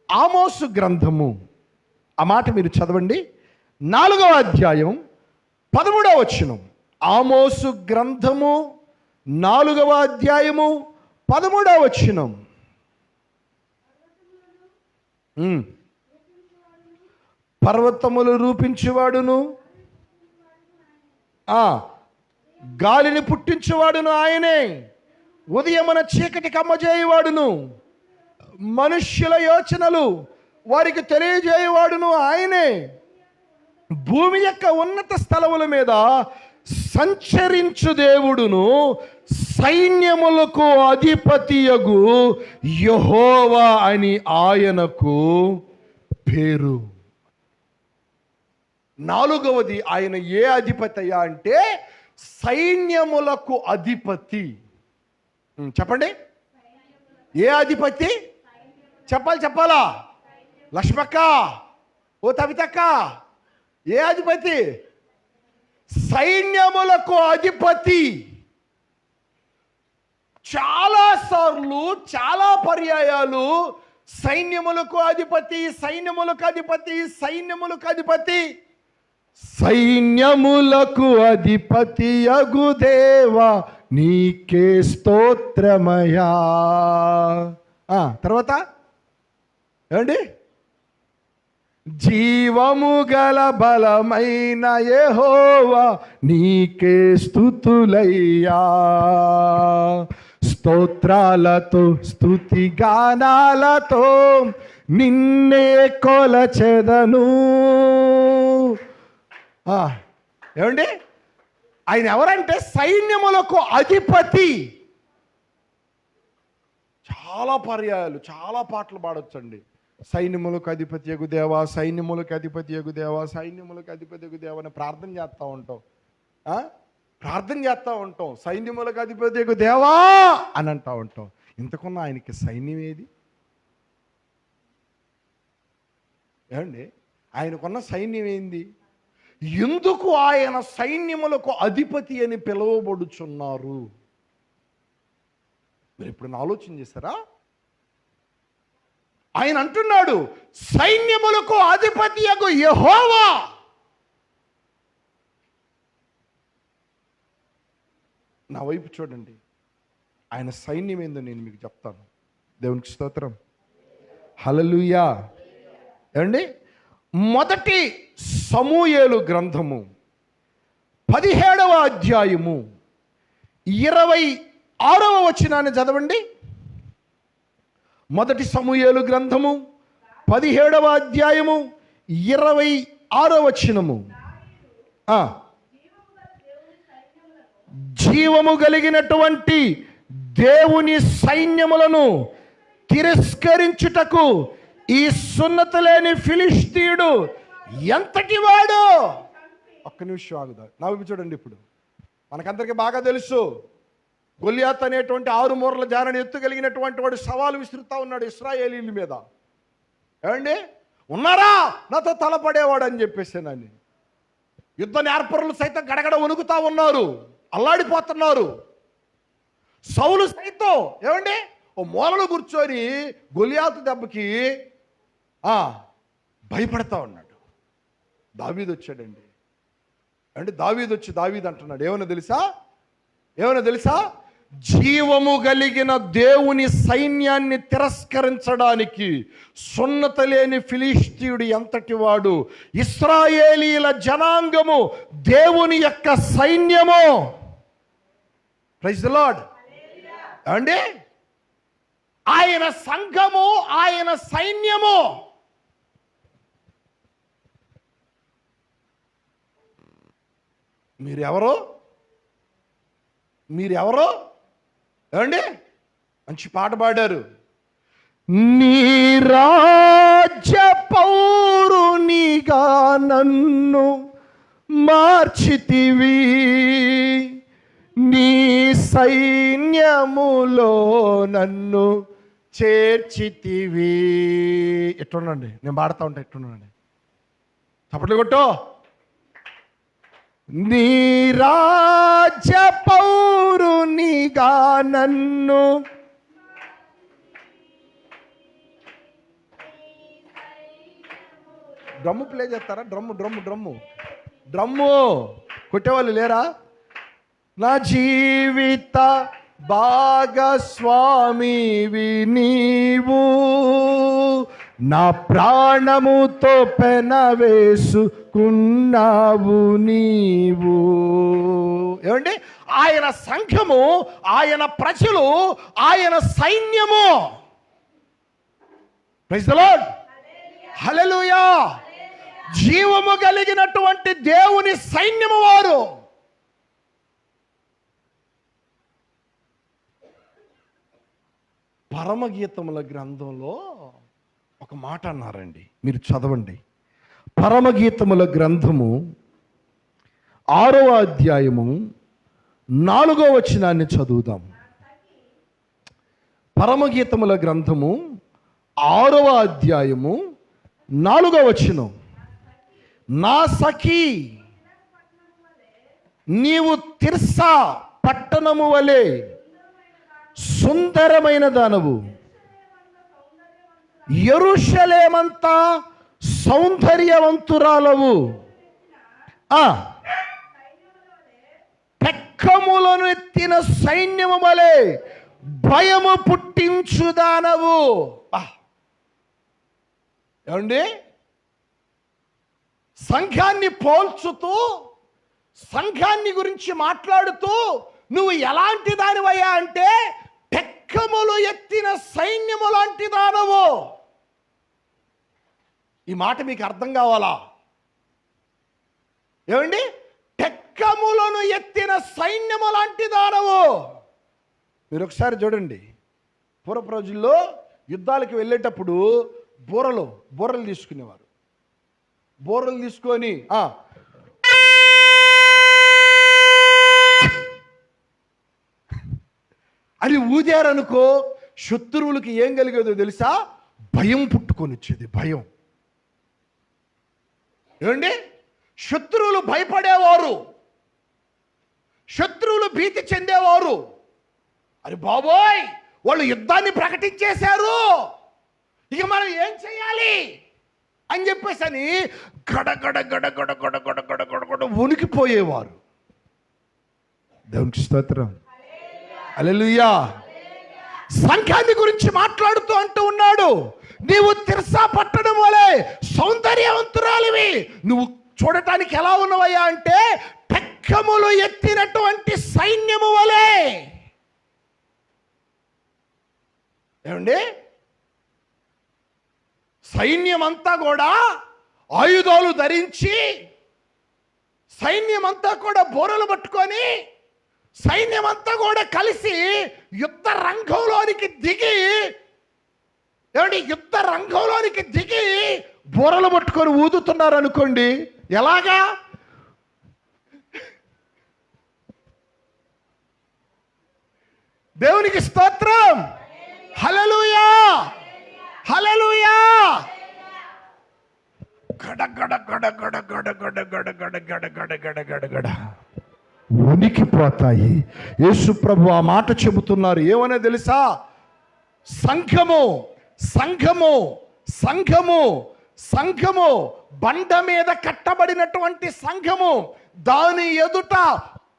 ఆమోసు గ్రంథము, ఆ మాట మీరు చదవండి, 4వ అధ్యాయం 13వ వచనం. ఆమోసు గ్రంథము 4వ అధ్యాయము 13వ వచనం. పర్వతములు రూపించేవాడును, గాలిని పుట్టించేవాడును ఆయనే, ఉదయమున చీకటి కమ్మజేయవాడును, మనుష్యుల యోచనలు వారికి తెలియజేయవాడును ఆయనే, భూమి యొక్క ఉన్నత స్థలముల మీద సంచరించు దేవుడును, సైన్యములకు అధిపతియగు యెహోవా అని ఆయనకు పేరు. 4వది ఆయన ఏ అధిపతి అయ్యా అంటే సైన్యములకు అధిపతి. చెప్పండి, ఏ అధిపతి? చెప్పాలా? లక్ష్మక్క, ఓ తవితక్క, ఏ అధిపతి? సైన్యములకు అధిపతి. చాలాసార్లు, చాలా పర్యాయాలు సైన్యములకు అధిపతి, సైన్యములకు అధిపతి, సైన్యములకు అధిపతి, సైన్యములకు అధిపతి యగు దేవా నీకే స్తోత్రమయా. తర్వాత ఏమండి? జీవము గల బలమైన యెహోవా నీకే స్తుతులయ్యా, స్తోత్రాలతో స్తుతి గానాలతో నిన్నే కొలచెదను. ఏమండి? ఆయన ఎవరంటే సైన్యములకు అధిపతి. చాలా పర్యాయాలు, చాలా పాటలు పాడొచ్చండి. సైన్యములకు అధిపతి యగు దేవా, సైన్యములకు అధిపతి యగు దేవా, సైన్యములకు అధిపతి యగు దేవా అని ప్రార్థన చేస్తూ ఉంటాం. సైన్యములకు అధిపతి యగు దేవా అని అంటూ ఉంటాం. ఇంతకున్న ఆయనకి సైన్యం ఏది? ఏమండి? ఆయనకున్న సైన్యం ఏంది? ఎందుకు ఆయన సైన్యములకు అధిపతి అని పిలువబడుచున్నారు? మీరు ఎప్పుడైనా ఆలోచన చేశారా? ఆయన అంటున్నాడు సైన్యములకు అధిపతియగు యెహోవా. నా వైపు చూడండి, ఆయన సైన్యం ఏందో నేను మీకు చెప్తాను. దేవునికి స్తోత్రం, హల్లెలూయా. ఏమండి? మొదటి సమూయేలు గ్రంథము 17వ అధ్యాయము 26వ వచనాన్ని చదవండి. మొదటి సమూయేలు గ్రంథము 17వ అధ్యాయము 26వ వచనము. జీవము కలిగినటువంటి దేవుని సైన్యములను తిరస్కరించుటకు ఈ సున్నతి లేని ఫిలిష్తీయుడు ఎంతటి వాడు? ఒక్క నిమిషం ఆగుదా, నా వైపు చూడండి. ఇప్పుడు మనకందరికీ బాగా తెలుసు, గొల్యాత్ అనేటువంటి 6 మూరల జానని ఎత్తుగలిగినటువంటి వాడు సవాలు విసురుతా ఉన్నాడు ఇశ్రాయేలీల మీద. ఏమండి? ఉన్నారా నాతో తలపడేవాడు అని చెప్పేసానని. యుద్ధ నేర్పరులు సైతం గడగడ వణుకుతా ఉన్నారు, అల్లాడిపోతున్నారు. సౌలు సైతం ఏమండి ఓ మూలలో కూర్చొని గొల్యాతు దెబ్బకి భయపడతా ఉన్నాడు. దావీదు వచ్చాడండి. అంటే దావీదు అంటున్నాడు ఏమన్నా తెలుసా? జీవము కలిగిన దేవుని సైన్యాన్ని తిరస్కరించడానికి సున్నత లేని ఫిలిష్తీయుడు ఎంతటి వాడు? ఇశ్రాయేలీల జనాంగము దేవుని యొక్క సైన్యము. Praise the lord. అండి, ఆయన సంఘము, ఆయన సైన్యము. మీరెవరో ఏమండి? మంచి పాట పాడారు. నీ రాజ్య పౌరునిగా నన్ను మార్చితివి, నీ సైన్యములో నన్ను చేర్చితివి. ఎట్లుండండి, నేను పాడుతూ ఉంటా, ఎట్లుండండి, చప్పట్లు కొట్టు. నీ రాజ్య పౌరునిగా నన్ను డ్రమ్ము ప్లే చేస్తారా? డ్రమ్ము కొట్టేవాళ్ళు లేరా? నా జీవిత భాగస్వామివి నీవు, నా ప్రాణముతో పెనవేసుకున్నావు నీవు. ఏమండి? ఆయన సంఘము, ఆయన ప్రజలు, ఆయన సైన్యము. Praise the lord. హల్లెలూయా. జీవము కలిగినటువంటి దేవుని సైన్యము వారు. పరమగీతముల గ్రంథంలో ఒక మాట అన్నారండి, మీరు చదవండి. పరమగీతముల గ్రంథము 6వ అధ్యాయము 4వ వచనాన్ని చదువుదాం. పరమగీతముల గ్రంథము 6వ అధ్యాయము 4వ వచనం. నా సఖీ, నీవు తిర్సా పట్టణము వలె సుందరమైన దానవు, యెరూషలేమంతా సౌందర్యవంతురాలవు, పెక్కములను ఎత్తిన సైన్యము వలె భయము పుట్టించుదానవు. ఏమండి? సంఘాన్ని పోల్చుతూ, సంఘాన్ని గురించి మాట్లాడుతూ, నువ్వు ఎలాంటి దానివయ్యా అంటే టెక్కములు ఎత్తిన సైన్యము లాంటి దానవు. ఈ మాట మీకు అర్థం కావాలా? ఏమండి? టెక్కములను ఎత్తిన సైన్యము లాంటి దానవు. మీరు ఒకసారి చూడండి, పూర్వపు రోజుల్లో యుద్ధాలకు వెళ్ళేటప్పుడు బూరలు తీసుకునేవారు. బూరలు తీసుకొని అని ఊదారనుకో, శత్రువులకి ఏం కలిగేదో తెలుసా? భయం పుట్టుకొని వచ్చేది. భయం. ఏమండి? శత్రువులు భయపడేవారు, శత్రువులు భీతి చెందేవారు. అరే బాబోయ్, వాళ్ళు యుద్ధాన్ని ప్రకటించేశారు, ఇక మనం ఏం చేయాలి అని చెప్పేసి అని గడగడ గడగడ గడగడ గడగడ వణికిపోయేవారు. దేవునికి స్తోత్రం. హల్లెలూయా. సంఘాన్ని గురించి మాట్లాడుతూ అంటూ ఉన్నాడు, నీవు తిర్సా పట్టణం వలె సౌందర్యవంతురాలివి. నువ్వు చూడటానికి ఎలా ఉన్నవయ్యా అంటే టెక్కములు ఎత్తినటువంటి సైన్యము వలె. ఏమండి? సైన్యమంతా కూడా ఆయుధాలు ధరించి, సైన్యమంతా కూడా బోరలు పట్టుకొని, సైన్యమంతా కూడా కలిసి యుద్ధ రంగంలోనికి దిగి, ఏమండి, యుద్ధ రంగంలోనికి దిగి బోరలు పట్టుకొని ఊదుతున్నారు అనుకోండి. ఎలాగా? దేవునికి స్తోత్రం. హల్లెలూయా. హల్లెలూయా. గడ గడ గడ గడ గడ గడ గడ గడ గడ గడ గడ గడ గడ ఉనికిపోతాయి. యేసు ప్రభు ఆ మాట చెబుతున్నారు. ఏమనే తెలుసా? సంఘము సంఘము సంఘము సంఘము బండ మీద కట్టబడినటువంటి సంఘము, దాని ఎదుట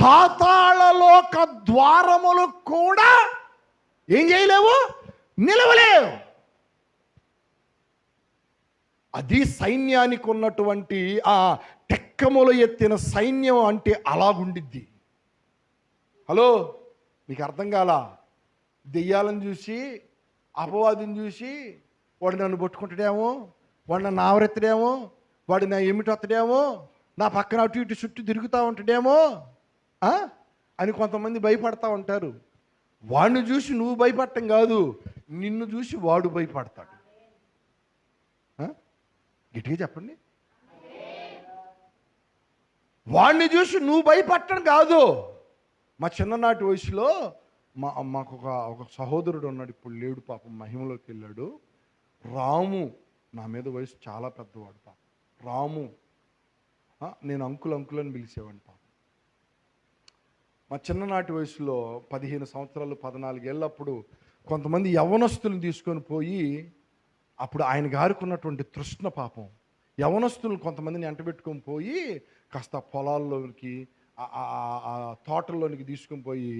పాతాళలోక ద్వారములు కూడా ఏం చేయలేవు, నిలవలేవు. అది సైన్యానికి ఉన్నటువంటి ఆ టెక్కములు ఎత్తిన సైన్యం అంటే అలాగుండిద్ది. హలో, మీకు అర్థం కాలా? దెయ్యాలను చూసి, అపవాదిని చూసి, వాడు నన్ను పట్టుకుంటాడేమో, వాడు నన్ను ఆవరెత్తడేమో, వాడు నా ఎమిటొత్తడేమో, నా పక్కన అటు ఇటు చుట్టూ తిరుగుతూ ఉంటాడేమో అని కొంతమంది భయపడతా ఉంటారు. వాడిని చూసి నువ్వు భయపడటం కాదు, నిన్ను చూసి వాడు భయపడతాడు. గట్టిగా చెప్పండి. వాడిని చూసి నువ్వు భయపడటం కాదు. మా చిన్ననాటి వయసులో మాకు ఒక సహోదరుడు ఉన్నాడు, ఇప్పుడు లేడు పాపం, మహిమలోకి వెళ్ళాడు. రాము, నా మీద వయసు చాలా పెద్దవాడు పాపం. రాము, నేను అంకుల్ అని పిలిచేవాడిని పాపం. మా చిన్ననాటి వయసులో 15 సంవత్సరాలు 14 ఏళ్ళప్పుడు కొంతమంది యవ్వనస్తులను తీసుకొని పోయి, అప్పుడు ఆయన గారికి ఉన్నటువంటి తృష్ణ పాపం యవనస్తులు కొంతమందిని ఎంటబెట్టుకొని పోయి కాస్త పొలాల్లోకి ఆ తోటల్లోనికి తీసుకొని పోయి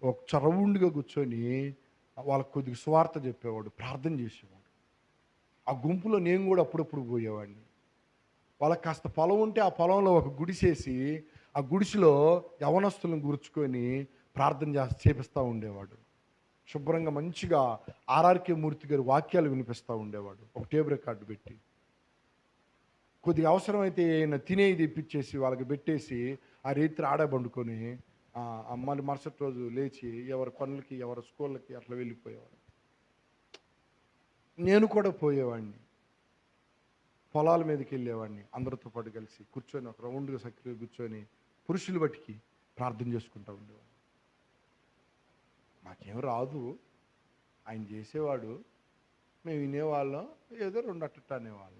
ఒక రౌండ్గా కూర్చొని వాళ్ళకి కొద్దిగా స్వార్థ చెప్పేవాడు, ప్రార్థన చేసేవాడు. ఆ గుంపులో నేను కూడా అప్పుడప్పుడు పోయేవాడిని. వాళ్ళకి కాస్త పొలం ఉంటే ఆ పొలంలో ఒక గుడిసేసి ఆ గుడిసెలో యవనస్తులను గుర్చుకొని ప్రార్థన చేపిస్తూ ఉండేవాడు. శుభ్రంగా మంచిగా ఆర్ఆర్కే మూర్తి గారి వాక్యాలు వినిపిస్తూ ఉండేవాడు, ఒక టేప్ రికార్డు పెట్టి. కొద్దిగా అవసరమైతే ఆయన తినేది తెప్పించేసి వాళ్ళకి పెట్టేసి ఆ రీతి ఆడబండుకొని మళ్ళీ మరుసటి రోజు లేచి ఎవరి పనులకి ఎవరి స్కూళ్ళకి అట్లా వెళ్ళిపోయేవాడు. నేను కూడా పోయేవాడిని, పొలాల మీదకి వెళ్ళేవాడిని, అందరితో పాటు కలిసి కూర్చొని ఒక రౌండ్గా సక్రియ కూర్చొని పురుషులు బట్టికి ప్రార్థన చేసుకుంటూ ఉండేవాడు. మాకేం రాదు, ఆయన చేసేవాడు, మేము వినేవాళ్ళం, ఏదో రెండు అట్ట అనేవాళ్ళం.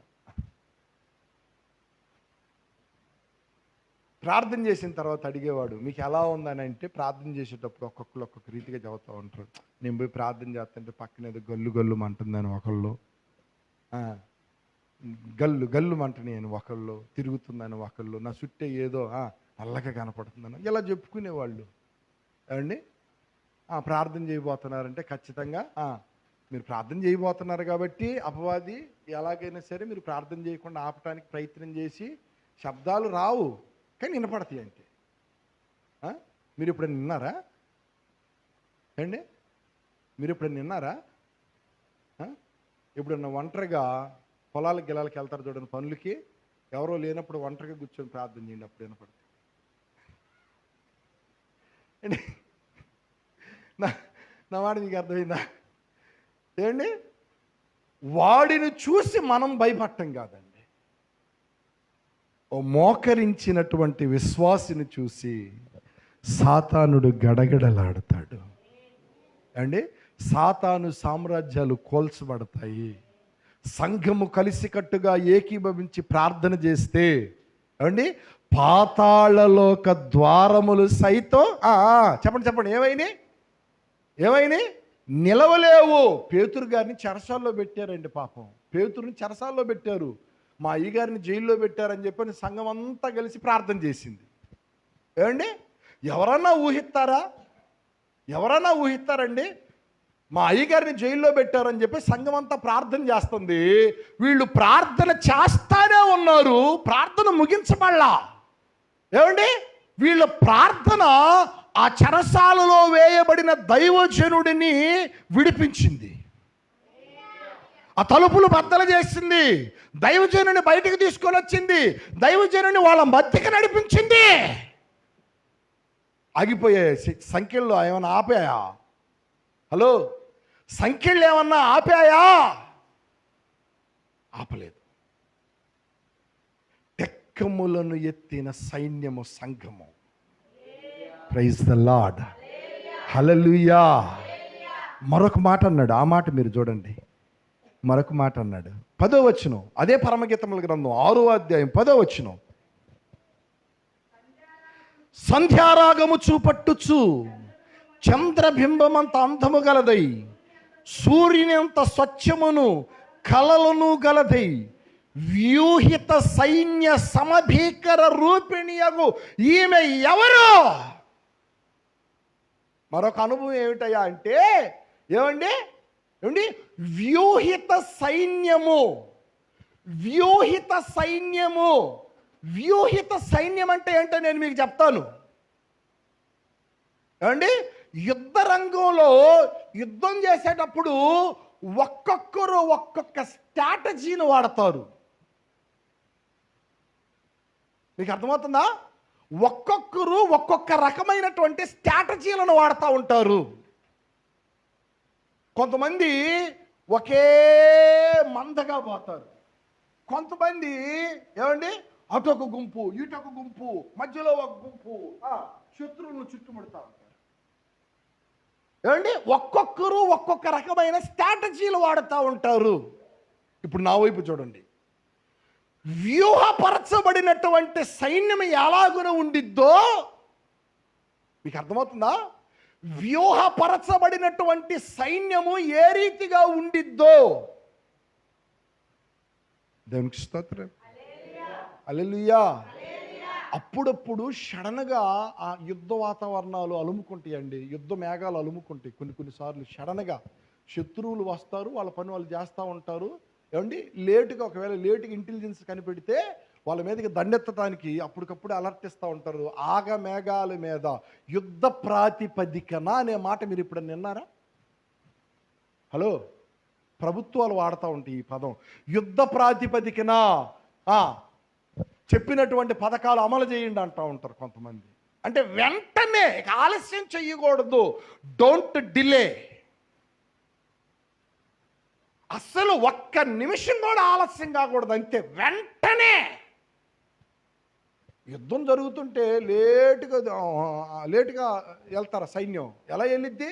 ప్రార్థన చేసిన తర్వాత అడిగేవాడు, మీకు ఎలా ఉందని అంటే, ప్రార్థన చేసేటప్పుడు ఒక్కొక్కరు ఒక్కొక్క రీతిగా చదువుతూ ఉంటారు. నేను పోయి ప్రార్థన చేస్తుంటే పక్కన ఏదో గల్లు గల్లు మంటుందని ఒకళ్ళు, గల్లు గల్లు మంటని అని ఒకళ్ళు, తిరుగుతుందని ఒకళ్ళు, నా చుట్టే ఏదో నల్లగా కనపడుతుందని ఇలా చెప్పుకునేవాళ్ళు. ఏమండి ప్రార్థన చేయబోతున్నారంటే ఖచ్చితంగా మీరు ప్రార్థన చేయబోతున్నారు కాబట్టి అపవాది ఎలాగైనా సరే మీరు ప్రార్థన చేయకుండా ఆపటానికి ప్రయత్నం చేసి, శబ్దాలు రావు కానీ వినపడతాయి అంతే. మీరు ఎప్పుడైనా విన్నారా అండి? మీరు ఎప్పుడైనా విన్నారా? ఎప్పుడన్నా ఒంటరిగా పొలాలకు గిలాలకి వెళ్తారు చూడండి, పనులకి ఎవరో లేనప్పుడు ఒంటరిగా కూర్చొని ప్రార్థన చేయండి, అప్పుడు వినపడతాయి. నా మాట మీకు అర్థమైందా? ఏండి, వాడిని చూసి మనం భయపడటం కాదండి, ఓ మోకరించినటువంటి విశ్వాసిని చూసి సాతానుడు గడగడలాడతాడు అండి. సాతాను సామ్రాజ్యాలు కోల్చబడతాయి. సంఘము కలిసికట్టుగా ఏకీభవించి ప్రార్థన చేస్తే అండి పాతాళలోక ద్వారములు సైతం చెప్పండి ఏమైనాయి నిలవలేవు. పేతురు గారిని చెరసాల్లో పెట్టారండి, పాపం పేతురుని చెరసాల్లో పెట్టారు, మా అయ్యగారిని జైల్లో పెట్టారని చెప్పని సంఘం అంతా కలిసి ప్రార్థన చేసింది. ఏమండి ఎవరన్నా ఊహిస్తారండి? మా అయ్యగారిని జైల్లో పెట్టారని చెప్పి సంఘం అంతా ప్రార్థన చేస్తుంది. వీళ్ళు ప్రార్థన చేస్తానే ఉన్నారు, ప్రార్థన ముగించబడలా. ఏమండి వీళ్ళ ప్రార్థన ఆ చెరసాలలో వేయబడిన దైవజనుడిని విడిపించింది, ఆ తలుపులు బద్దలు చేసింది, దైవజనుని బయటికి తీసుకొని వచ్చింది, దైవజనుని వాళ్ళ మధ్యకి నడిపించింది. ఆగిపోయాయి సంఖ్యల్లో ఏమన్నా ఆపాయా? హలో, సంఖ్యలు ఏమన్నా ఆపాయా? ఆపలేదు. టెక్కములను ఎత్తిన సైన్యము సంఘము. ప్రైజ్ ద లార్డ్, హల్లెలూయా. మరొక మాట అన్నాడు, ఆ మాట మీరు చూడండి. మరొక మాట అన్నాడు, 10వ వచనం, అదే పరమగీతముల గ్రంథం 6వ అధ్యాయం 10వ వచనం. సంధ్యారాగము చూపట్టుచు చంద్రబింబమంత అందము గలదై, సూర్యునంత స్వచ్ఛమును కలలను గలదై, వ్యూహిత సైన్య సమభీకర రూపిణియగు ఈమె ఎవరు? మరొక అనుభవం ఏమిటయ్యా అంటే, ఏమండి వ్యూహిత సైన్యం అంటే ఏంటో నేను మీకు చెప్తాను. ఏమండి యుద్ధ రంగంలో యుద్ధం చేసేటప్పుడు ఒక్కొక్కరు ఒక్కొక్క స్ట్రాటజీని వాడతారు. మీకు అర్థమవుతుందా? ఒక్కొక్కరు ఒక్కొక్క రకమైనటువంటి స్ట్రాటజీలను వాడుతూ ఉంటారు. కొంతమంది ఒకే మందగా పోతారు, కొంతమంది ఏమండి అటొక గుంపు ఇటొక గుంపు మధ్యలో ఒక గుంపు శత్రువులను చుట్టుముడతా ఉంటారు. ఏమండి ఒక్కొక్కరు ఒక్కొక్క రకమైన స్ట్రాటజీలు వాడుతూ ఉంటారు. ఇప్పుడు నా వైపు చూడండి, వ్యూహపరచబడినటువంటి సైన్యం ఎలాగున ఉండిద్దో మీకు అర్థమవుతుందా? వ్యూహపరచబడినటువంటి సైన్యము ఏ రీతిగా ఉండిద్దో. దేవునికి స్తోత్రం. హల్లెలూయా. అప్పుడప్పుడు సడన్గా ఆ యుద్ధ వాతావరణాలు అలుముకుంటాయండి, యుద్ధ మేఘాలు అలుముకుంటాయి. కొన్నిసార్లు సడన్గా శత్రువులు వస్తారు, వాళ్ళ పని వాళ్ళు చేస్తూ ఉంటారు. ఏమండి, ఒకవేళ లేటుగా ఇంటెలిజెన్స్ కనిపెడితే వాళ్ళ మీదకి దండెత్తడానికి అప్పటికప్పుడు అలర్ట్ ఇస్తూ ఉంటారు. ఆగ మేఘాల మీద యుద్ధ ప్రాతిపదికన అనే మాట మీరు ఇప్పుడు విన్నారా? హలో, ప్రభుత్వాలు వాడుతూ ఉంటాయి ఈ పదం. యుద్ధ ప్రాతిపదికన చెప్పినటువంటి పథకాలు అమలు చేయండి అంటూ ఉంటారు కొంతమంది. అంటే వెంటనే, ఇక ఆలస్యం చెయ్యకూడదు. Don't delay. అస్సలు ఒక్క నిమిషం కూడా ఆలస్యం కాకూడదు, అంతే. వెంటనే యుద్ధం జరుగుతుంటే లేటుగా వెళ్తారా సైన్యం? ఎలా వెళ్ళిద్ది?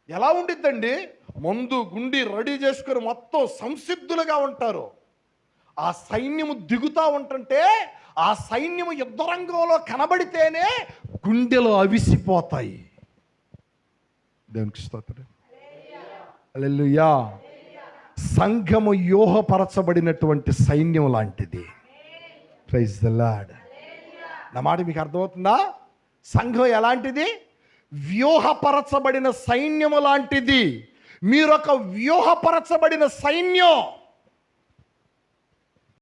ఎలా ఉండిద్దండి? మందు గుండి రెడీ చేసుకుని మొత్తం సంసిద్ధులుగా ఉంటారు. ఆ సైన్యము దిగుతూ ఉంటుంటే, ఆ సైన్యము యుద్ధరంగంలో కనబడితేనే గుండెలు అవిసిపోతాయి. దేవునికి స్తోత్రం. హల్లెలూయా. సంఘము వ్యూహపరచబడినటువంటి సైన్యం లాంటిది. Praise the lord. నా మాట మీకు అర్థమవుతుందా? సంఘం ఎలాంటిది? వ్యూహపరచబడిన సైన్యము లాంటిది. మీరొక వ్యూహపరచబడిన సైన్యం.